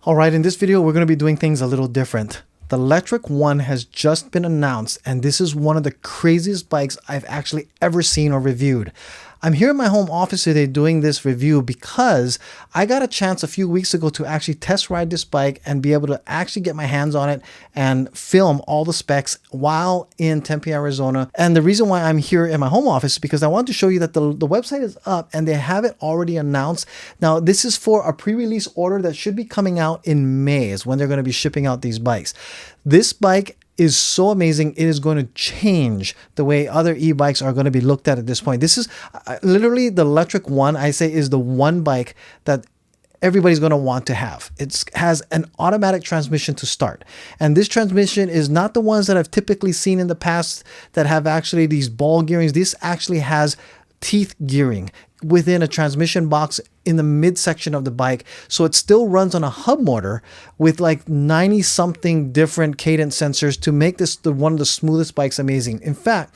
All right, in this video, we're going to be doing things a little different. The Lectric One has just been announced, and this is one of the craziest bikes I've actually ever seen or reviewed. I'm here in my home office today doing this review because I got a chance a few weeks ago to actually test ride this bike and be able to actually get my hands on it and film all the specs while in Tempe, Arizona. And the reason why I'm here in my home office is because I want to show you that the website is up and they have it already announced. Now, this is for a pre-release order that should be coming out in May is when they're going to be shipping out these bikes. This bike is so amazing. It is going to change the way other e-bikes are going to be looked at this point. This is literally the Lectric One, I say, is the one bike that everybody's going to want to have. It has an automatic transmission to start. And this transmission is not the ones that I've typically seen in the past that have actually these ball gearings. This actually has teeth gearing within a transmission box in the midsection of the bike. So it still runs on a hub motor with like 90 something different cadence sensors to make this one of the smoothest bikes amazing. In fact,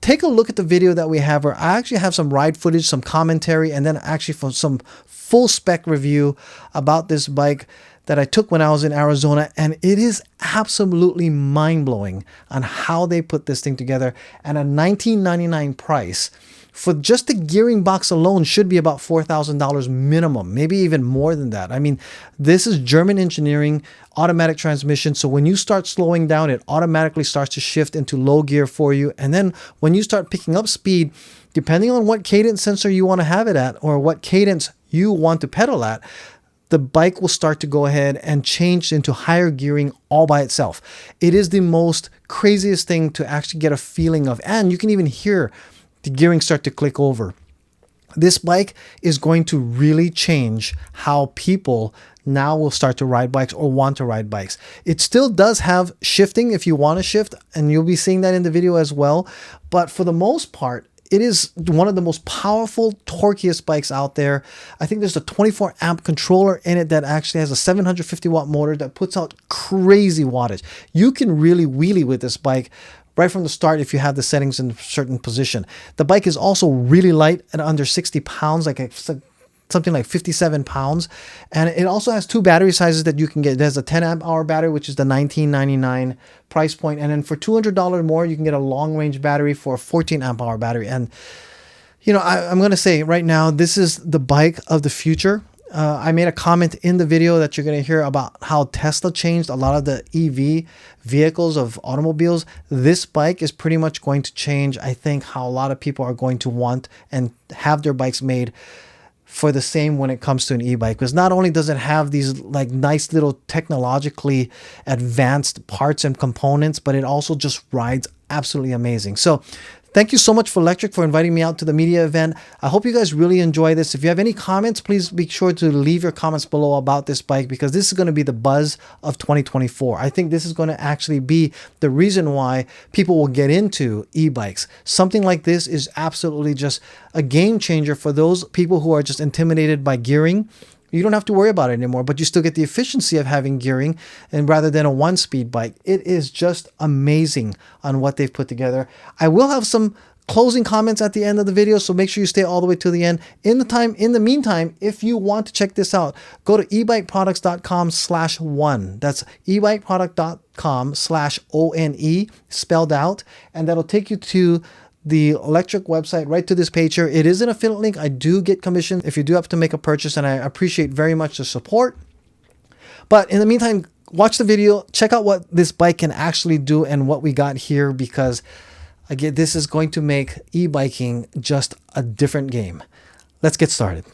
take a look at the video that we have where I actually have some ride footage, some commentary, and then actually for some full spec review about this bike that I took when I was in Arizona. And it is absolutely mind-blowing on how they put this thing together. And a $19.99 price for just the gearing box alone should be about $4,000 minimum, maybe even more than that. I mean, this is German engineering, automatic transmission. So when you start slowing down, it automatically starts to shift into low gear for you. And then when you start picking up speed, depending on what cadence sensor you want to have it at or what cadence you want to pedal at, the bike will start to go ahead and change into higher gearing all by itself. It is the most craziest thing to actually get a feeling of. And you can even hear the gearing start to click over. This bike is going to really change how people now will start to ride bikes or want to ride bikes. It still does have shifting if you want to shift, and you'll be seeing that in the video as well. But for the most part, it is one of the most powerful, torquiest bikes out there. I think there's a 24 amp controller in it that actually has a 750 watt motor that puts out crazy wattage. You can really wheelie with this bike right from the start if you have the settings in a certain position. The bike is also really light at under 60 pounds, something like 57 pounds. And it also has two battery sizes that you can get. There's a 10 amp hour battery, which is the $19.99 price point. And then for $200 more, you can get a long range battery for a 14 amp hour battery. And, you know, I'm going to say right now, this is the bike of the future. I made a comment in the video that you're going to hear about how Tesla changed a lot of the EV vehicles of automobiles. This bike is pretty much going to change, I think, how a lot of people are going to want and have their bikes made for the same when it comes to an e-bike. Because not only does it have these like nice little technologically advanced parts and components, but it also just rides absolutely amazing. So thank you so much for Lectric for inviting me out to the media event. I hope you guys really enjoy this. If you have any comments, please be sure to leave your comments below about this bike because this is going to be the buzz of 2024. I think this is going to actually be the reason why people will get into e-bikes. Something like this is absolutely just a game changer for those people who are just intimidated by gearing. You don't have to worry about it anymore, but you still get the efficiency of having gearing and rather than a one-speed bike. It is just amazing on what they've put together. I will have some closing comments at the end of the video, so make sure you stay all the way to the end. In the meantime, if you want to check this out, go to ebikeproducts.com/one. That's ebikeproduct.com/ONE spelled out, and that'll take you to the Lectric website, right to this page here. It is an affiliate link. I do get commission if you do have to make a purchase, and I appreciate very much the support. But in the meantime, watch the video, check out what this bike can actually do and what we got here, because again, this is going to make e-biking just a different game. Let's get started.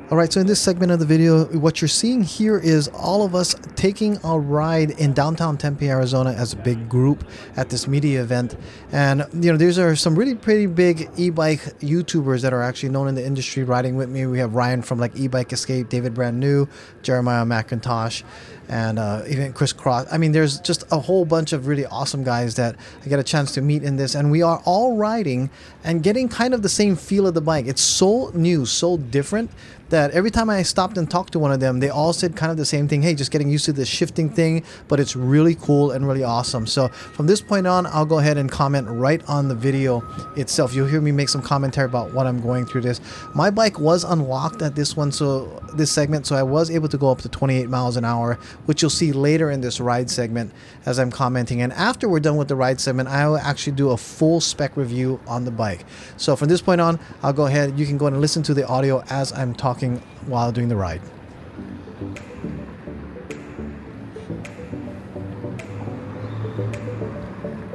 All right, so in this segment of the video, what you're seeing here is all of us taking a ride in downtown Tempe, Arizona as a big group at this media event. And, you know, these are some really pretty big e-bike YouTubers that are actually known in the industry riding with me. We have Ryan from like E-Bike Escape, David Brand New, Jeremiah McIntosh. and even Chris Cross. I mean, there's just a whole bunch of really awesome guys that I get a chance to meet in this, and we are all riding and getting kind of the same feel of the bike. It's so new, so different, that every time I stopped and talked to one of them, they all said kind of the same thing. Hey, just getting used to the shifting thing, but it's really cool and really awesome. So from this point on, I'll go ahead and comment right on the video itself. You'll hear me make some commentary about what I'm going through this. My bike was unlocked at this one, so this segment, so I was able to go up to 28 miles an hour, which you'll see later in this ride segment as I'm commenting. And after we're done with the ride segment, I will actually do a full spec review on the bike. So from this point on, I'll go ahead. You can go and listen to the audio as I'm talking while doing the ride.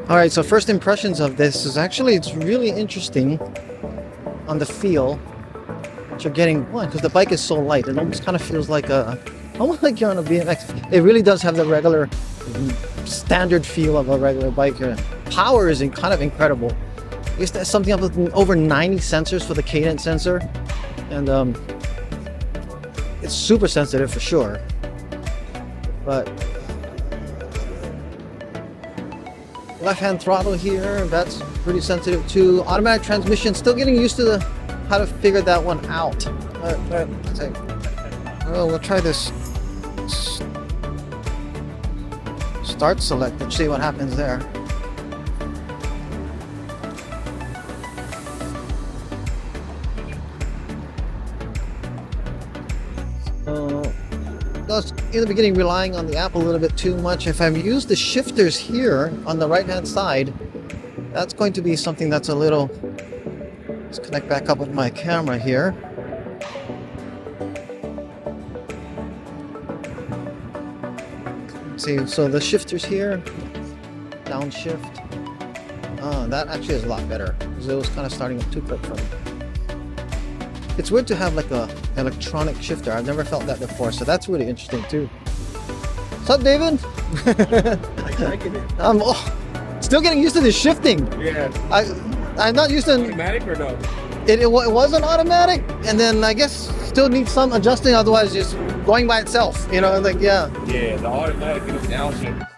All right, so first impressions of this is actually, it's really interesting on the feel that you're getting. One, because the bike is so light, it almost kind of feels like almost like you're on a BMX. It really does have the regular standard feel of a regular bike. Power is kind of incredible. It's something up with over 90 sensors for the cadence sensor, and it's super sensitive for sure. But left-hand throttle here, that's pretty sensitive too. Automatic transmission, still getting used to how to figure that one out. We'll try this start select and see what happens there. In the beginning, relying on the app a little bit too much. If I use the shifters here on the right hand side, that's going to be something that's a little... Let's connect back up with my camera here. Let's see, so the shifters here, downshift. That actually is a lot better because it was kind of starting up too quick for me. It's weird to have like a electronic shifter. I've never felt that before, so that's really interesting too. What's up, David? I'm liking it. I'm still getting used to the shifting. Yeah. I'm not used to Automatic or no? it wasn't automatic, and then I guess still needs some adjusting. Otherwise, just going by itself. You know, like yeah. Yeah, the automatic is downshift.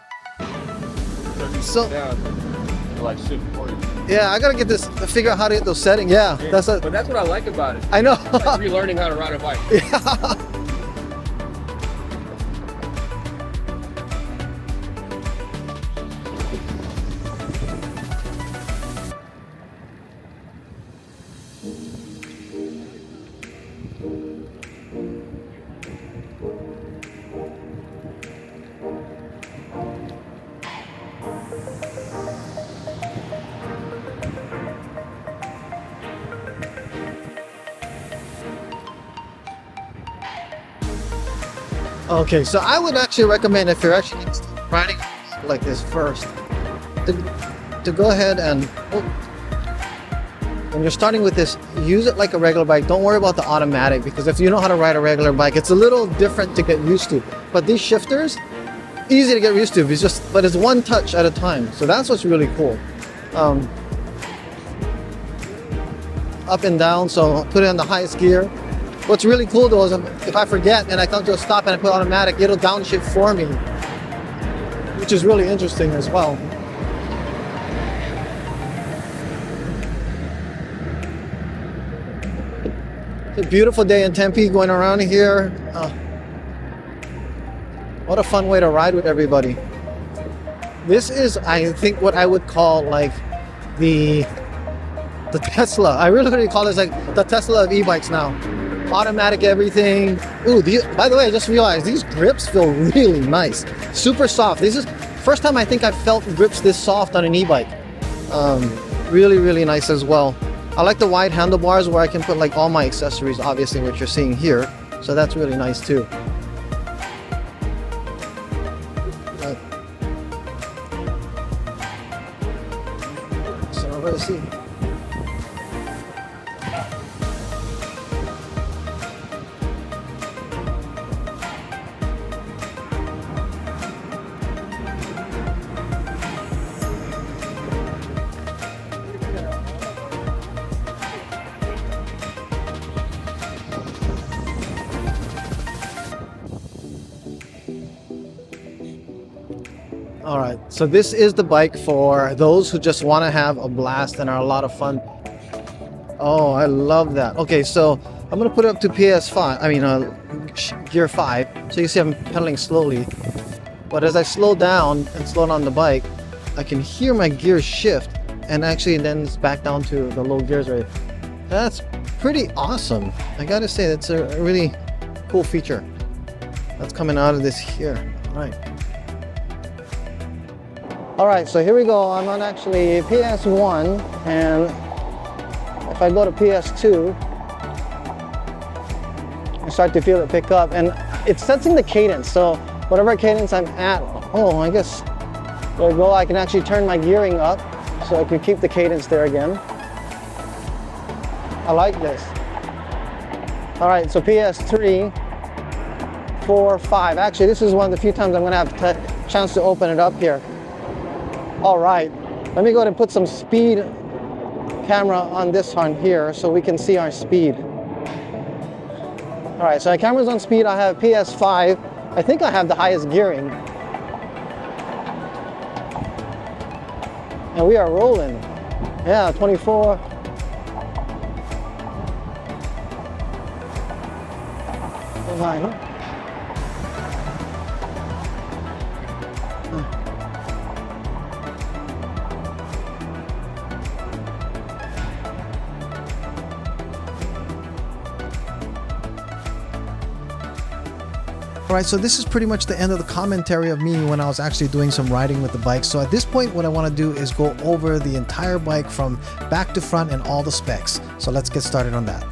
So Down, like shift for you. yeah, I gotta get this to figure out how to get those settings. Yeah, Yeah, that's but that's what I like about it. I know. It's like relearning how to ride a bike. Yeah. Okay, so I would actually recommend, if you're actually riding like this first, to go ahead and, when you're starting with this, use it like a regular bike. Don't worry about the automatic, because if you know how to ride a regular bike, it's a little different to get used to. But these shifters, easy to get used to. But it's one touch at a time. So that's what's really cool. Up and down, so put it in the highest gear. What's really cool though is if I forget and I come to a stop and I put automatic, it'll downshift for me, which is really interesting as well. It's a beautiful day in Tempe going around here. What a fun way to ride with everybody. This is, I think, what I would call like the Tesla. I really call this like the Tesla of e-bikes now. Automatic everything. Ooh, by the way, I just realized these grips feel really nice. Super soft. This is first time I think I've felt grips this soft on an e-bike. Really, really nice as well. I like the wide handlebars where I can put like all my accessories, obviously, what you're seeing here. So that's really nice too. So let's see. All right, so this is the bike for those who just want to have a blast and are a lot of fun. Oh, I love that. Okay, so I'm gonna put it up to PS5. I mean, gear 5. So you see, I'm pedaling slowly. But as I slow down and slow down the bike, I can hear my gears shift, and actually then it's back down to the low gears right. That's pretty awesome. I gotta say, that's a really cool feature that's coming out of this here. All right. All right, so here we go. I'm on actually PS1, and if I go to PS2, I start to feel it pick up, and it's sensing the cadence. So whatever cadence I'm at, oh, I guess there we go. I can actually turn my gearing up, so I can keep the cadence there again. I like this. All right, so PS3, 4, 5. Actually, this is one of the few times I'm gonna have a chance to open it up here. All right, let me go ahead and put some speed camera on this one here so we can see our speed. All right, so our camera's on speed. I have PS5. I think I have the highest gearing. And we are rolling. Yeah, 24. Fine. All right, so this is pretty much the end of the commentary of me when I was actually doing some riding with the bike. So at this point, what I want to do is go over the entire bike from back to front and all the specs. So let's get started on that.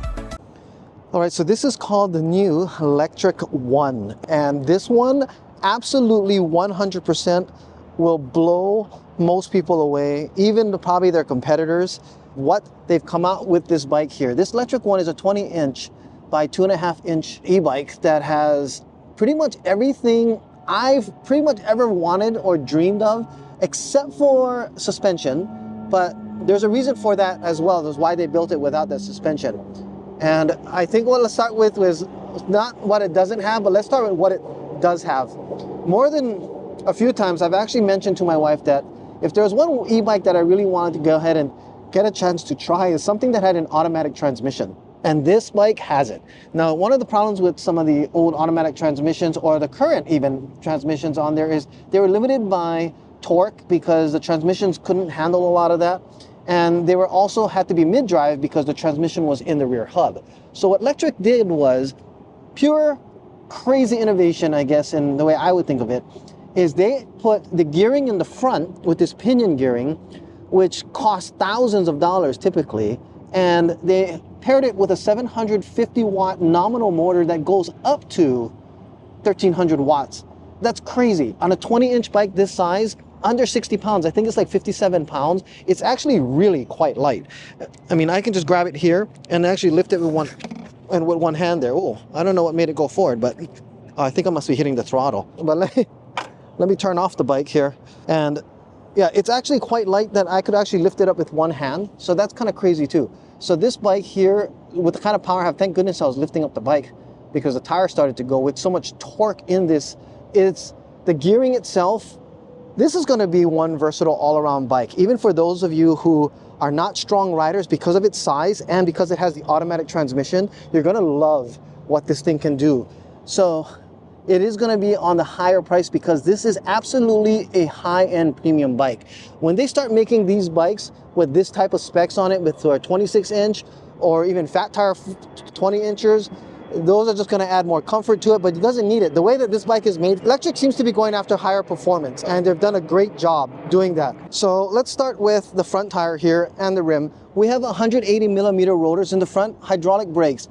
All right, so this is called the new Lectric One. And this one absolutely 100% will blow most people away, even probably their competitors, what they've come out with this bike here. This Lectric One is a 20-inch by 2.5-inch e-bike that has pretty much everything I've pretty much ever wanted or dreamed of, except for suspension. But there's a reason for that as well. That's why they built it without that suspension. And I think what let's start with was not what it doesn't have, but let's start with what it does have. More than a few times, I've actually mentioned to my wife that if there was one e-bike that I really wanted to go ahead and get a chance to try, is something that had an automatic transmission. And this bike has it. Now, one of the problems with some of the old automatic transmissions, or the current even transmissions on there, is they were limited by torque because the transmissions couldn't handle a lot of that. And they were also had to be mid-drive because the transmission was in the rear hub. So what Lectric did was pure crazy innovation, I guess, in the way I would think of it, is they put the gearing in the front with this pinion gearing, which costs thousands of dollars typically, and they paired it with a 750 watt nominal motor that goes up to 1300 watts. That's crazy. On a 20-inch bike this size, under 60 pounds, I think it's like 57 pounds. It's actually really quite light. I mean, I can just grab it here and actually lift it with one hand there. Oh, I don't know what made it go forward, but I think I must be hitting the throttle. But let me turn off the bike here. And yeah, it's actually quite light that I could actually lift it up with one hand. So that's kind of crazy too. So this bike here, with the kind of power I have, thank goodness I was lifting up the bike because the tire started to go with so much torque in this. It's the gearing itself. This is going to be one versatile all-around bike. Even for those of you who are not strong riders, because of its size and because it has the automatic transmission, you're going to love what this thing can do. So it is going to be on the higher price because this is absolutely a high-end premium bike. When they start making these bikes with this type of specs on it, with a 26-inch or even fat tire 20-inchers, those are just going to add more comfort to it, but it doesn't need it. The way that this bike is made, Lectric seems to be going after higher performance, and they've done a great job doing that. So let's start with the front tire here and the rim. We have 180 millimeter rotors in the front, hydraulic brakes.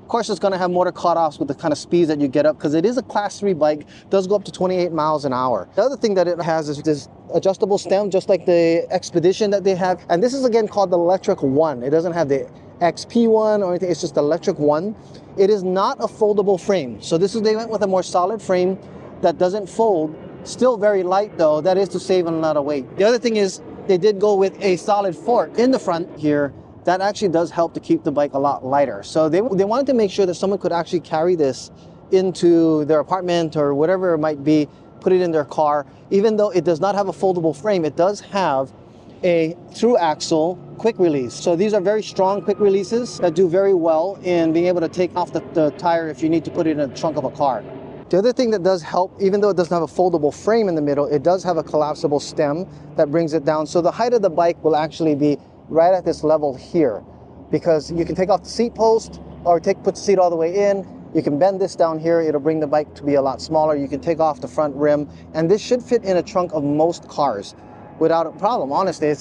Of course, it's going to have motor cutoffs with the kind of speeds that you get up because it is a class 3 bike, does go up to 28 miles an hour. The other thing that it has is this adjustable stem, just like the Expedition that they have. And this is again called the Lectric One. It doesn't have the XP1 or anything, it's just the Lectric One. It is not a foldable frame. So they went with a more solid frame that doesn't fold. Still very light though, that is to save a lot of weight. The other thing is they did go with a solid fork in the front here. That actually does help to keep the bike a lot lighter. So they wanted to make sure that someone could actually carry this into their apartment or whatever it might be put it in their car. Even though it does not have a foldable frame, it does have a through axle quick release. So these are very strong quick releases that do very well in being able to take off the tire if you need to put it in the trunk of a car. The other thing that does help, even though it doesn't have a foldable frame in the middle, it does have a collapsible stem that brings it down. So the height of the bike will actually be right at this level here, because you can take off the seat post or put the seat all the way in. You can bend this down here. It'll bring the bike to be a lot smaller. You can take off the front rim, and this should fit in a trunk of most cars without a problem. Honestly,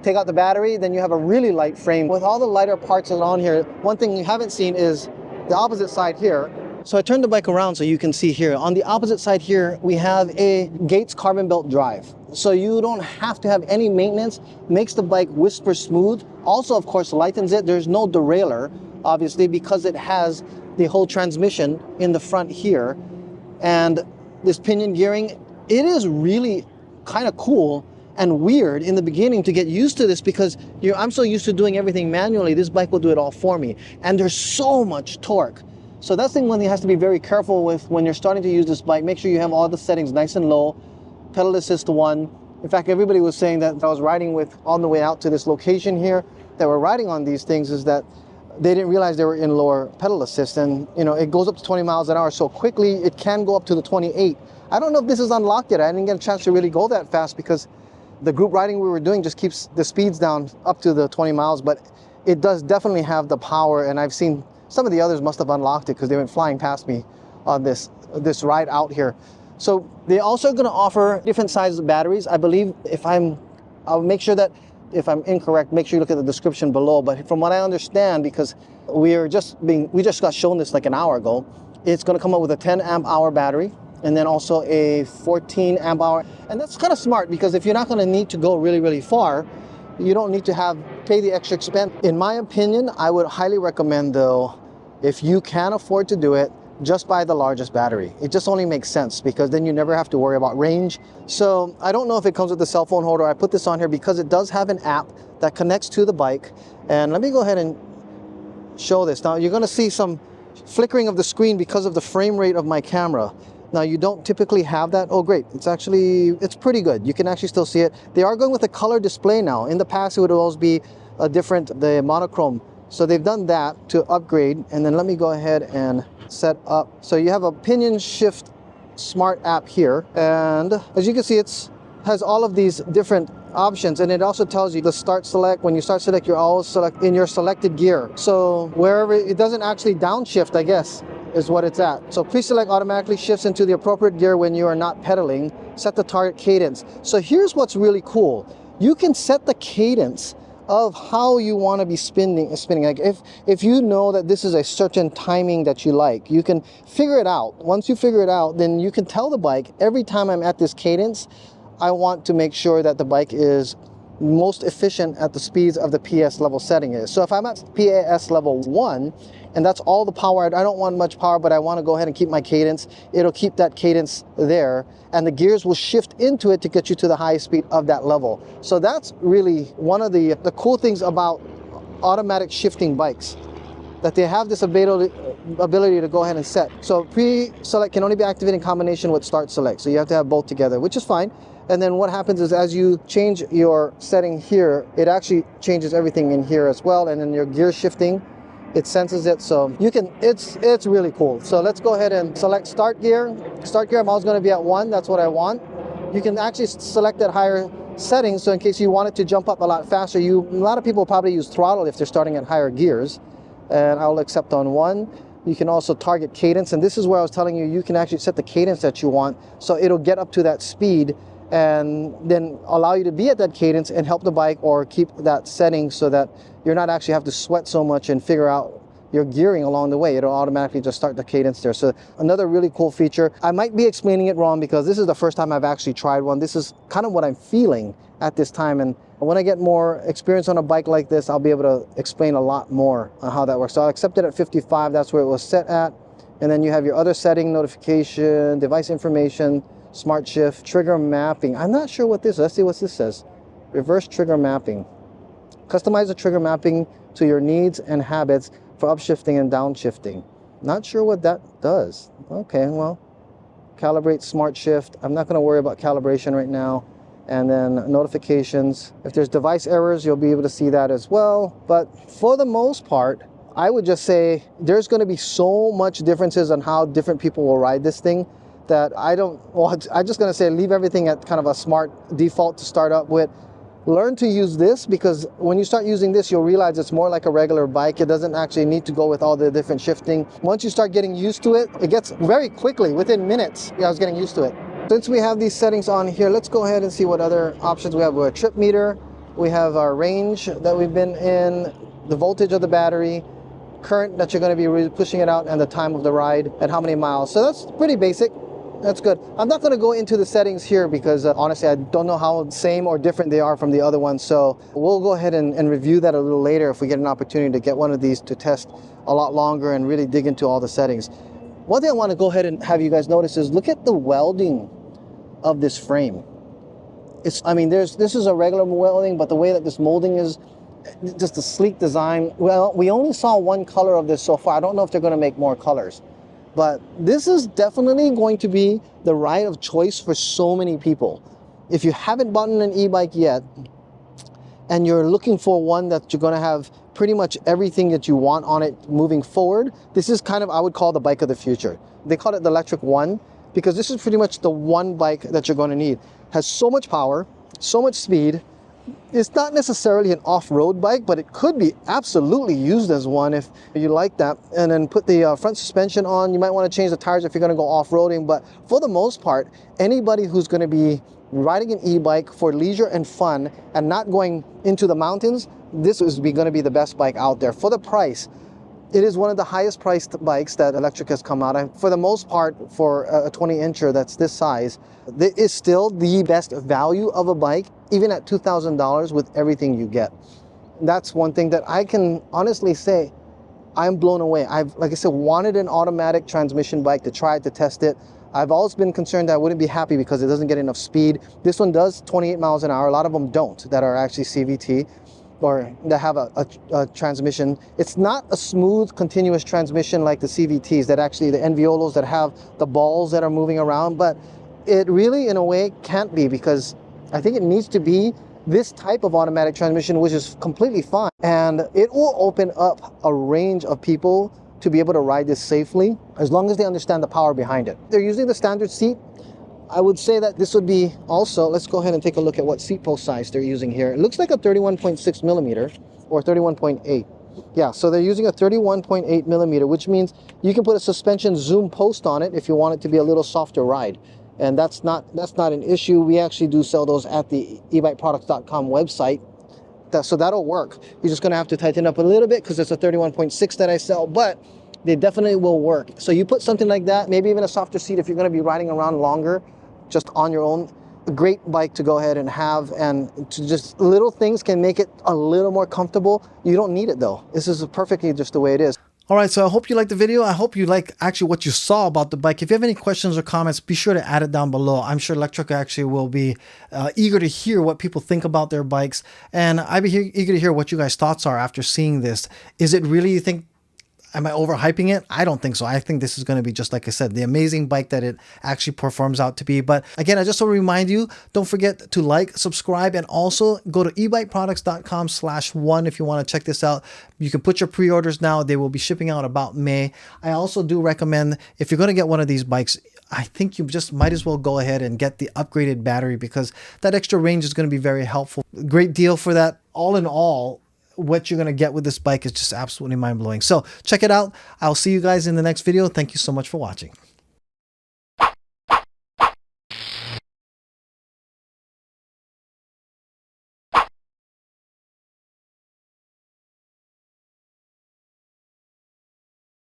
take out the battery, then you have a really light frame with all the lighter parts on here. One thing you haven't seen is the opposite side here. So I turned the bike around so you can see here. On the opposite side here, we have a Gates carbon belt drive. So you don't have to have any maintenance. Makes the bike whisper smooth. Also, of course, lightens it. There's no derailleur, obviously, because it has the whole transmission in the front here. And this pinion gearing, it is really kind of cool and weird in the beginning to get used to this, because I'm so used to doing everything manually. This bike will do it all for me. And there's so much torque. So that's the one thing you have to be very careful with when you're starting to use this bike. Make sure you have all the settings nice and low. Pedal assist 1. In fact, everybody was saying that I was riding with on the way out to this location here that we're riding on these things is that they didn't realize they were in lower pedal assist. And it goes up to 20 miles an hour so quickly, it can go up to the 28. I don't know if this is unlocked yet. I didn't get a chance to really go that fast because the group riding we were doing just keeps the speeds down up to the 20 miles, but it does definitely have the power. And I've seen some of the others must have unlocked it because they went flying past me on this ride out here. So they also going to offer different sizes of batteries. I believe I'll make sure that if I'm incorrect, make sure you look at the description below. But from what I understand, because we just got shown this like an hour ago, it's going to come up with a 10 amp hour battery and then also a 14 amp hour. And that's kind of smart, because if you're not going to need to go really, really far, you don't need to pay the extra expense. In my opinion, I would highly recommend, though, if you can afford to do it, just buy the largest battery. It just only makes sense, because then you never have to worry about range. So I don't know if it comes with the cell phone holder. I put this on here because it does have an app that connects to the bike. And let me go ahead and show this. Now you're going to see some flickering of the screen because of the frame rate of my camera. Now you don't typically have that. Oh great, it's pretty good. You can actually still see it. They are going with a color display now. In the past it would always be the monochrome. So they've done that to upgrade. And then let me go ahead and set up. So you have a pinion shift smart app here. And as you can see, it has all of these different options. And it also tells you the start select. When you start select, you're always select in your selected gear. So wherever it doesn't actually downshift, I guess, is what it's at. So pre-select automatically shifts into the appropriate gear when you are not pedaling. Set the target cadence. So here's what's really cool. You can set the cadence of how you want to be spinning. Like if you know that this is a certain timing that you like, you can figure it out. Once you figure it out, then you can tell the bike, every time I'm at this cadence, I want to make sure that the bike is most efficient at the speeds of the PS level setting is. So if I'm at PAS level 1 and that's all the power, I don't want much power, but I want to go ahead and keep my cadence, it'll keep that cadence there, and the gears will shift into it to get you to the highest speed of that level. So that's really one of the cool things about automatic shifting bikes, that they have this ability to go ahead and set. So pre-select can only be activated in combination with start select. So you have to have both together, which is fine. And then what happens is as you change your setting here, it actually changes everything in here as well. And then your gear shifting, it senses it. So you can, it's really cool. So let's go ahead and select start gear. Start gear, I'm always going to be at 1. That's what I want. You can actually select that higher setting. So in case you want it to jump up a lot faster, a lot of people probably use throttle if they're starting at higher gears. And I'll accept on 1. You can also target cadence. And this is where I was telling you can actually set the cadence that you want. So it'll get up to that speed and then allow you to be at that cadence and help the bike or keep that setting so that you're not actually have to sweat so much and figure out your gearing along the way. It'll automatically just start the cadence there. So another really cool feature. I might be explaining it wrong because this is the first time I've actually tried one. This is kind of what I'm feeling at this time. And when I get more experience on a bike like this, I'll be able to explain a lot more on how that works. So I'll accept it at 55. That's where it was set at. And then you have your other setting, notification, device information, smart shift, trigger mapping. I'm not sure what this is. Let's see what this says. Reverse trigger mapping. Customize the trigger mapping to your needs and habits for upshifting and downshifting. Not sure what that does. Okay, well, calibrate smart shift. I'm not going to worry about calibration right now. And then notifications. If there's device errors, you'll be able to see that as well. But for the most part, I would just say there's going to be so much differences on how different people will ride this thing that I'm just going to say leave everything at kind of a smart default to start up with. Learn to use this, because when you start using this, you'll realize it's more like a regular bike. It doesn't actually need to go with all the different shifting. Once you start getting used to it, it gets very quickly, within minutes, I was getting used to it. Since we have these settings on here, let's go ahead and see what other options we have. We have a trip meter, we have our range that we've been in, the voltage of the battery, current that you're going to be pushing it out, and the time of the ride and how many miles. So that's pretty basic. That's good. I'm not going to go into the settings here because honestly, I don't know how same or different they are from the other ones. So we'll go ahead and review that a little later if we get an opportunity to get one of these to test a lot longer and really dig into all the settings. One thing I want to go ahead and have you guys notice is look at the welding of this frame. This is a regular welding, but the way that this molding is, just a sleek design. Well, we only saw one color of this so far. I don't know if they're going to make more colors. But this is definitely going to be the ride of choice for so many people. If you haven't bought an e-bike yet, and you're looking for one that you're going to have pretty much everything that you want on it moving forward, this is kind of, I would call, the bike of the future. They call it the Lectric One, because this is pretty much the one bike that you're going to need. Has so much power, so much speed. It's not necessarily an off-road bike, but it could be absolutely used as one if you like that. And then put the front suspension on. You might want to change the tires if you're going to go off-roading, but for the most part, anybody who's going to be riding an e-bike for leisure and fun and not going into the mountains, this is going to be the best bike out there. For the price, it is one of the highest priced bikes that Lectric has come out. And for the most part, for a 20-incher that's this size, it is still the best value of a bike, even at $2,000 with everything you get. That's one thing that I can honestly say I'm blown away. Like I said, wanted an automatic transmission bike to try it, to test it. I've always been concerned that I wouldn't be happy because it doesn't get enough speed. This one does 28 miles an hour. A lot of them don't, that are actually CVT or that have a transmission. It's not a smooth, continuous transmission like the CVTs, that actually the Enviolos that have the balls that are moving around, but it really, in a way, can't be, because I think it needs to be this type of automatic transmission, which is completely fine. And it will open up a range of people to be able to ride this safely, as long as they understand the power behind it. They're using the standard seat. I would say that this would be also, let's go ahead and take a look at what seat post size they're using here. It looks like a 31.6 millimeter or 31.8. Yeah, so they're using a 31.8 millimeter, which means you can put a suspension zoom post on it if you want it to be a little softer ride. And that's not an issue. We actually do sell those at the ebikeproducts.com website. So that'll work. You're just going to have to tighten up a little bit because it's a 31.6 that I sell, but they definitely will work. So you put something like that, maybe even a softer seat if you're going to be riding around longer, just on your own. A great bike to go ahead and have, and to just little things can make it a little more comfortable. You don't need it though. This is perfectly just the way it is. All right, so I hope you liked the video. I hope you like actually what you saw about the bike. If you have any questions or comments, be sure to add it down below. I'm sure Lectric actually will be eager to hear what people think about their bikes. And I'd be eager to hear what you guys' thoughts are after seeing this. Is it really, you think, am I overhyping it? I don't think so. I think this is going to be, just like I said, the amazing bike that it actually performs out to be. But again, I just want to remind you, don't forget to like, subscribe, and also go to ebikeproducts.com/one if you want to check this out. You can put your pre-orders now. They will be shipping out about May. I also do recommend, if you're going to get one of these bikes, I think you just might as well go ahead and get the upgraded battery, because that extra range is going to be very helpful. Great deal for that. All in all, what you're going to get with this bike is just absolutely mind-blowing. So check it out. I'll see you guys in the next video. Thank you so much for watching.